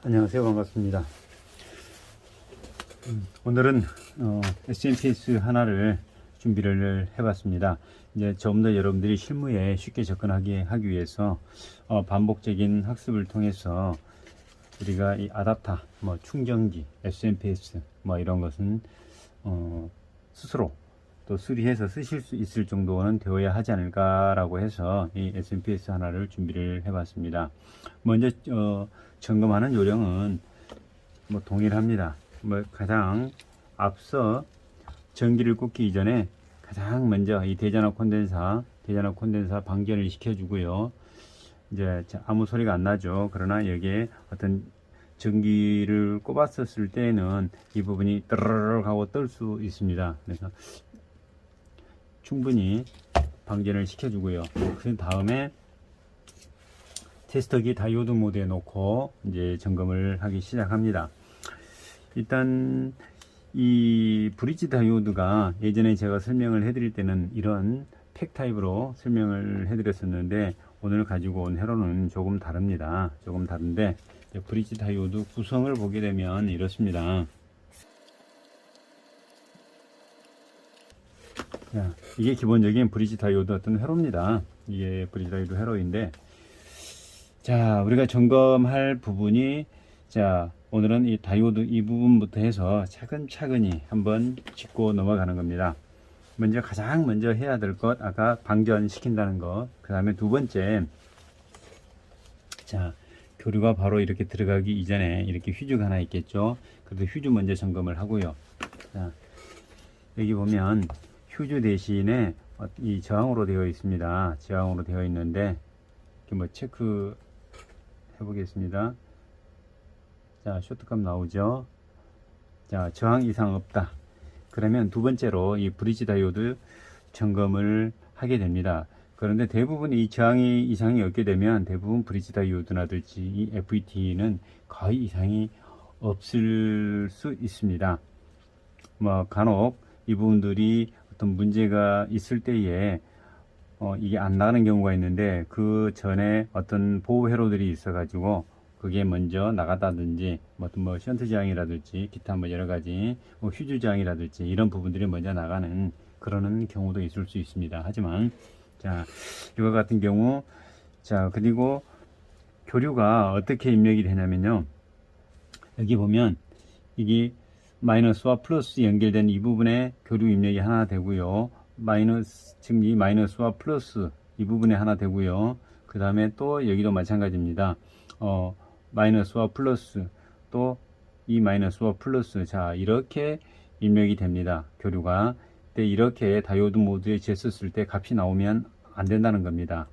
안녕하세요. 반갑습니다. 오늘은 SMPS 하나를 준비를 해봤습니다. 이제 좀 더 여러분들이 실무에 쉽게 접근하게 하기 위해서 반복적인 학습을 통해서 우리가 이 아답터, 충전기, SMPS 이런 것은 스스로 또 수리해서 쓰실 수 있을 정도는 되어야 하지 않을까라고 해서 이 SMPS 하나를 준비를 해봤습니다. 먼저 점검하는 요령은 동일합니다. 가장 앞서 전기를 꽂기 이전에 가장 먼저 이 대전압 콘덴사 방전을 시켜주고요. 이제 아무 소리가 안 나죠. 그러나 여기에 어떤 전기를 꼽았었을 때에는 이 부분이 떠르륵 하고 뜰 수 있습니다. 그래서 충분히 방전을 시켜주고요. 그 다음에 테스터기 다이오드 모드에 놓고 이제 점검을 하기 시작합니다. 일단 이 브릿지 다이오드가 예전에 제가 설명을 해드릴 때는 이런 팩 타입으로 설명을 해드렸었는데 오늘 가지고 온 회로는 조금 다릅니다. 조금 다른데 브릿지 다이오드 구성을 보게 되면 이렇습니다. 자, 이게 기본적인 브릿지 다이오드 어떤 회로입니다. 이게 브릿지 다이오드 회로인데, 자, 우리가 점검할 부분이, 자, 오늘은 이 다이오드 이 부분부터 해서 차근차근히 한번 짚고 넘어가는 겁니다. 가장 먼저 해야 될 것, 아까 방전시킨다는 것, 그 다음에 두 번째, 자, 교류가 바로 이렇게 들어가기 이전에 이렇게 휴즈가 하나 있겠죠. 그래서 휴즈 먼저 점검을 하고요. 자, 여기 보면 휴즈 대신에 이 저항으로 되어 있습니다. 저항으로 되어 있는데 체크 해보겠습니다. 자, 쇼트값 나오죠. 자, 저항 이상 없다. 그러면 두 번째로 이 브릿지 다이오드 점검을 하게 됩니다. 그런데 대부분 이 저항이 이상이 없게 되면 대부분 브릿지 다이오드나든지 이 FET는 거의 이상이 없을 수 있습니다. 간혹 이 부분들이 어떤 문제가 있을 때에 이게 안 나가는 경우가 있는데 그 전에 어떤 보호 회로들이 있어 가지고 그게 먼저 나갔다든지 션트 저항이라든지 기타 여러 가지 휴즈 저항이라든지 이런 부분들이 먼저 나가는 그러는 경우도 있을 수 있습니다. 하지만 자, 이와 같은 경우, 자, 그리고 교류가 어떻게 입력이 되냐면요. 여기 보면 이게 마이너스와 플러스 연결된 이 부분에 교류 입력이 하나 되고요. 지금 이 마이너스와 플러스 이 부분에 하나 되고요. 그 다음에 또 여기도 마찬가지입니다. 마이너스와 플러스 또 이 마이너스와 플러스, 자, 이렇게 입력이 됩니다. 교류가. 근데 이렇게 다이오드 모드에 쟀었을 때 값이 나오면 안 된다는 겁니다.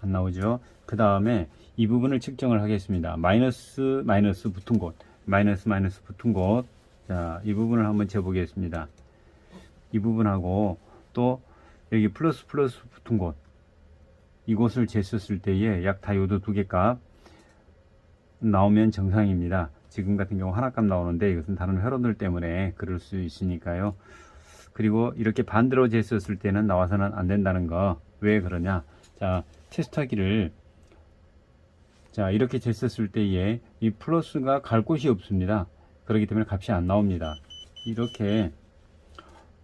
안 나오죠. 그 다음에 이 부분을 측정을 하겠습니다. 마이너스 붙은 곳, 마이너스 붙은 곳. 자, 이 부분을 한번 재보겠습니다. 이 부분하고 또 여기 플러스 붙은 곳, 이곳을 쟀었을 때에 약 다이오드 두 개 값 나오면 정상입니다. 지금 같은 경우 하나 값 나오는데 이것은 다른 회로들 때문에 그럴 수 있으니까요. 그리고 이렇게 반대로 쟀었을 때는 나와서는 안 된다는 거. 왜 그러냐? 자, 테스터기를 자, 이렇게 쟀었을 때에 이 플러스가 갈 곳이 없습니다. 그렇기 때문에 값이 안 나옵니다. 이렇게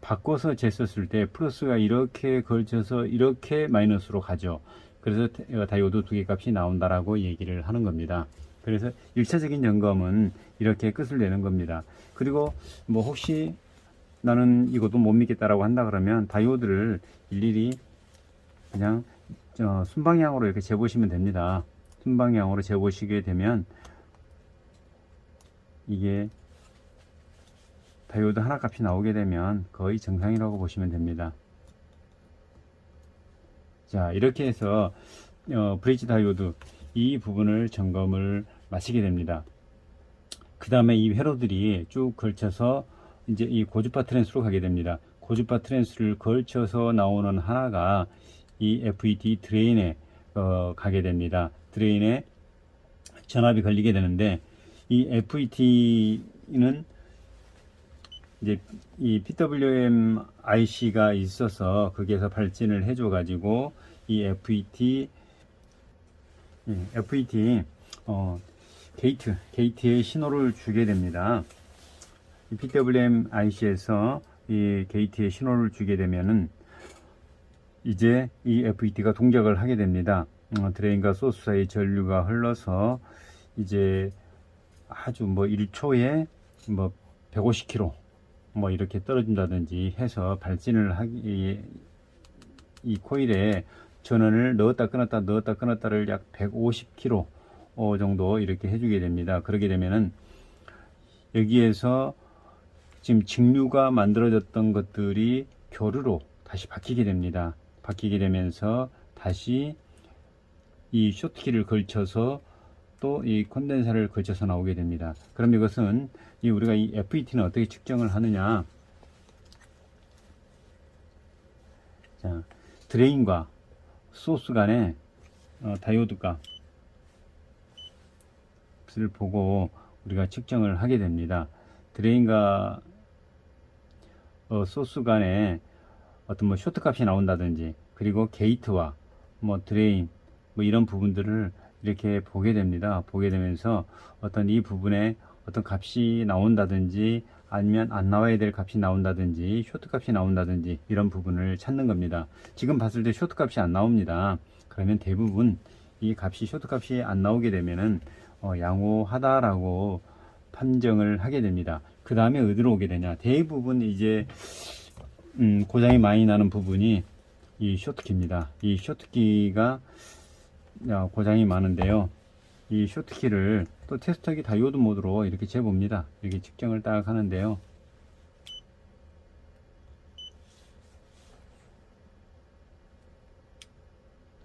바꿔서 쟀었을 때 플러스가 이렇게 걸쳐서 이렇게 마이너스로 가죠. 그래서 다이오드 두 개 값이 나온다라고 얘기를 하는 겁니다. 그래서 1차적인 점검은 이렇게 끝을 내는 겁니다. 그리고 혹시 나는 이것도 못 믿겠다라고 한다 그러면 다이오드를 일일이 그냥 순방향으로 이렇게 재보시면 됩니다. 순방향으로 재보시게 되면 이게 다이오드 하나 값이 나오게 되면 거의 정상이라고 보시면 됩니다. 자, 이렇게 해서 브릿지 다이오드 이 부분을 점검을 마치게 됩니다. 그 다음에 이 회로들이 쭉 걸쳐서 이제 이 고주파 트랜스로 가게 됩니다. 고주파 트랜스를 걸쳐서 나오는 하나가 이 FET 드레인에 가게 됩니다. 드레인에 전압이 걸리게 되는데 이 FET는 이제 이 PWM IC가 있어서 거기에서 발진을 해줘 가지고 이 FET 게이트에 신호를 주게 됩니다. 이 PWM IC에서 이 게이트에 신호를 주게 되면은 이제 이 FET가 동작을 하게 됩니다. 드레인과 소스 사이 전류가 흘러서 이제 아주 뭐 1초에 뭐 150km 뭐 이렇게 떨어진다든지 해서 발진을 하기, 이 코일에 전원을 넣었다 끊었다를 약 150km 정도 이렇게 해주게 됩니다. 그러게 되면은 여기에서 지금 직류가 만들어졌던 것들이 교류로 다시 바뀌게 됩니다. 바뀌게 되면서 다시 이 쇼트키를 걸쳐서 또 이 콘덴서를 걸쳐서 나오게 됩니다. 그럼 이것은 우리가 이 FET는 어떻게 측정을 하느냐? 자, 드레인과 소스 간의 다이오드 값을 보고 우리가 측정을 하게 됩니다. 드레인과 소스 간에 어떤 뭐 쇼트 값이 나온다든지, 그리고 게이트와 뭐 드레인 뭐 이런 부분들을 이렇게 보게 됩니다. 보게 되면서 어떤 이 부분에 어떤 값이 나온다든지, 아니면 안 나와야 될 값이 나온다든지, 쇼트 값이 나온다든지, 이런 부분을 찾는 겁니다. 지금 봤을 때 쇼트 값이 안 나옵니다. 그러면 대부분 이 값이, 쇼트 값이 안 나오게 되면은 양호하다라고 판정을 하게 됩니다. 그 다음에 어디로 오게 되냐? 대부분 이제 고장이 많이 나는 부분이 이 쇼트키입니다. 이 쇼트키가 고장이 많은데요. 이 쇼트키를 또 테스터기 다이오드 모드로 이렇게 재봅니다. 이렇게 측정을 딱 하는데요.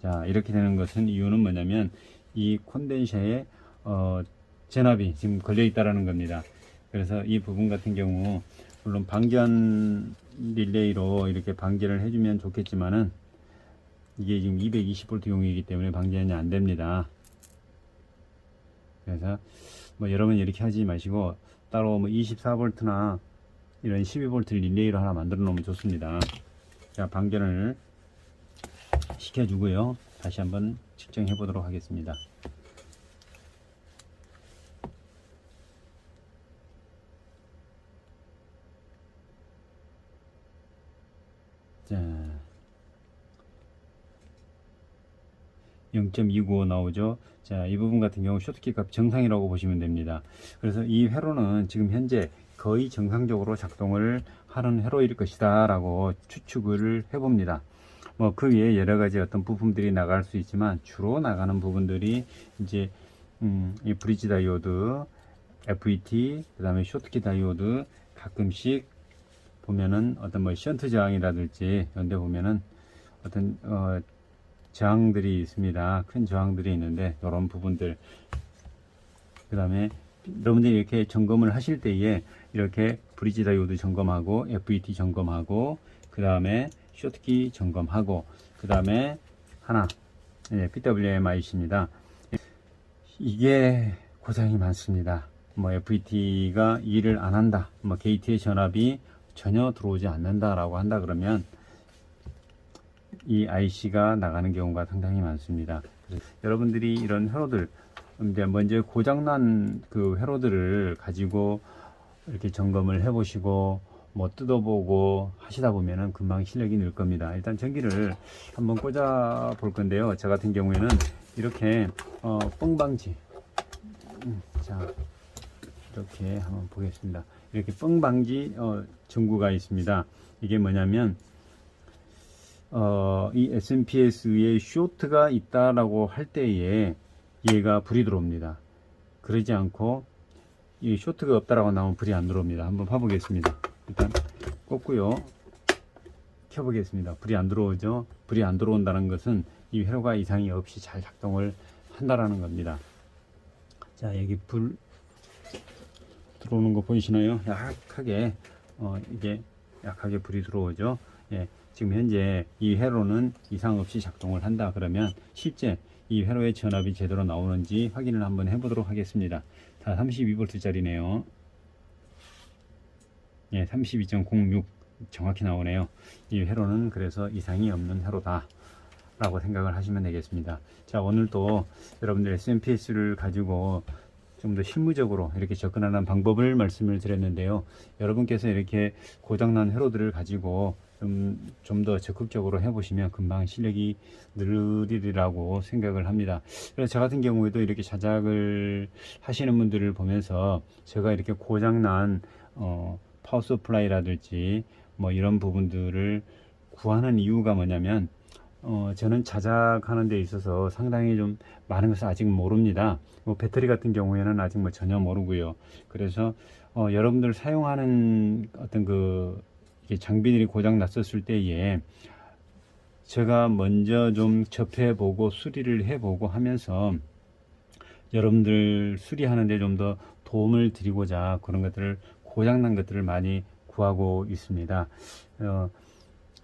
자, 이렇게 되는 것은, 이유는 뭐냐면 이 콘덴서에 전압이 지금 걸려 있다라는 겁니다. 그래서 이 부분 같은 경우 물론 방전 릴레이로 이렇게 방전을 해주면 좋겠지만은 이게 지금 220V 용이기 때문에 방전이 안 됩니다. 그래서 뭐 여러분 이렇게 하지 마시고 따로 뭐 24V나 이런 12V 릴레이로 하나 만들어 놓으면 좋습니다. 자, 방전을 시켜주고요. 다시 한번 측정해 보도록 하겠습니다. 자, 0.295 나오죠. 자, 이 부분 같은 경우 쇼트키 값 정상이라고 보시면 됩니다. 그래서 이 회로는 지금 현재 거의 정상적으로 작동을 하는 회로일 것이다 라고 추측을 해봅니다. 뭐 그 위에 여러 가지 어떤 부품들이 나갈 수 있지만, 주로 나가는 부분들이 이제 이 브릿지 다이오드, FET, 그 다음에 쇼트키 다이오드, 가끔씩 보면은 어떤 뭐 션트 저항이라든지 이런 데 보면은 어떤 저항들이 있습니다. 큰 저항들이 있는데, 이런 부분들, 그 다음에 여러분들이 이렇게 점검을 하실 때에 이렇게 브릿지 다이오드 점검하고, FET 점검하고, 그 다음에 쇼트키 점검하고, 그 다음에 하나, PWM IC입니다. 이게 고장이 많습니다. 뭐 FET가 일을 안 한다, 뭐 게이트의 전압이 전혀 들어오지 않는다 라고 한다 그러면 이 IC가 나가는 경우가 상당히 많습니다. 여러분들이 이런 회로들, 먼저 고장난 그 회로들을 가지고 이렇게 점검을 해 보시고 뭐 뜯어보고 하시다 보면은 금방 실력이 늘 겁니다. 일단 전기를 한번 꽂아 볼 건데요. 저 같은 경우에는 이렇게 뻥방지, 자, 이렇게 한번 보겠습니다. 이렇게 뻥방지 전구가 있습니다. 이게 뭐냐면 이 SMPS에 쇼트가 있다라고 할 때에 얘가 불이 들어옵니다. 그러지 않고 이 쇼트가 없다라고 나오면 불이 안 들어옵니다. 한번 봐보겠습니다. 일단 꽂고요, 켜보겠습니다. 불이 안 들어오죠. 불이 안 들어온다는 것은 이 회로가 이상이 없이 잘 작동을 한다라는 겁니다. 자, 여기 불 들어오는 거 보이시나요? 약하게 이게 약하게 불이 들어오죠. 예, 지금 현재 이 회로는 이상 없이 작동을 한다 그러면 실제 이 회로의 전압이 제대로 나오는지 확인을 한번 해보도록 하겠습니다. 자, 32V 짜리네요. 예, 32.06 정확히 나오네요. 이 회로는 그래서 이상이 없는 회로다 라고 생각을 하시면 되겠습니다. 자, 오늘도 여러분들 SMPS를 가지고 좀 더 실무적으로 이렇게 접근하는 방법을 말씀을 드렸는데요. 여러분께서 이렇게 고장난 회로들을 가지고 좀 더 적극적으로 해보시면 금방 실력이 늘리리라고 생각을 합니다. 그래서 저 같은 경우에도 이렇게 자작을 하시는 분들을 보면서 제가 이렇게 고장난 파워 서플라이라든지 뭐 이런 부분들을 구하는 이유가 뭐냐면 저는 자작하는 데 있어서 상당히 좀 많은 것을 아직 모릅니다. 뭐 배터리 같은 경우에는 아직 뭐 전혀 모르고요. 그래서 여러분들 사용하는 어떤 그 장비들이 고장 났었을 때에 제가 먼저 좀 접해보고 수리를 해보고 하면서 여러분들 수리하는데 좀 더 도움을 드리고자 그런 것들을 고장난 것들을 많이 구하고 있습니다.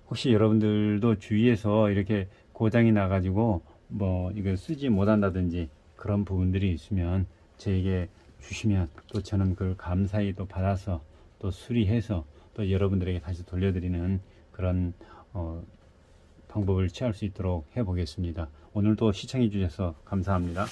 혹시 여러분들도 주위에서 이렇게 고장이 나가지고 뭐 이걸 쓰지 못한다든지 그런 부분들이 있으면 저에게 주시면 또 저는 그걸 감사히 또 받아서 또 수리해서 또 여러분들에게 다시 돌려드리는 그런 방법을 취할 수 있도록 해 보겠습니다. 오늘도 시청해 주셔서 감사합니다.